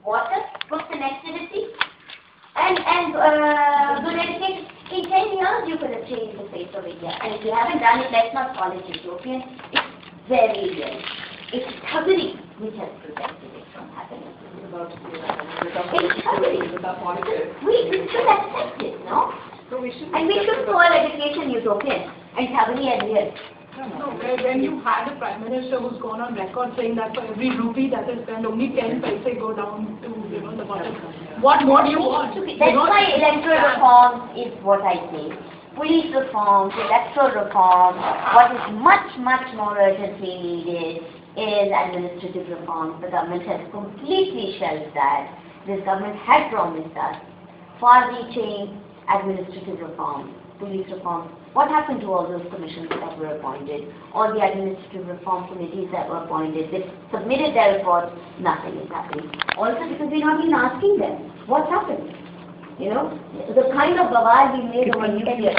water, good connectivity, and good education. In 10 years, you could have changed the face of India. And if you haven't done it, let's not call it utopian. It's very real. It's thuggery which has prevented it from happening. It's thuggery. We should accept it, no? And we should call education utopian and thuggery as real. No, when you had a Prime Minister who's gone on record saying that for every rupee that is spent, only 10 paise go down to, the bottom. What more do you want? That's why electoral reform is what I say. Police reform, electoral reform. What is much, much more urgently needed is administrative reform. The government has completely shelved that. This government had promised us far-reaching administrative reform, police reform. What happened to all those commissions that were appointed? All the administrative reform committees that were appointed, they submitted their reports, nothing is happening. Also because we're not even asking them, what's happened? The kind of bawal we made over nuclear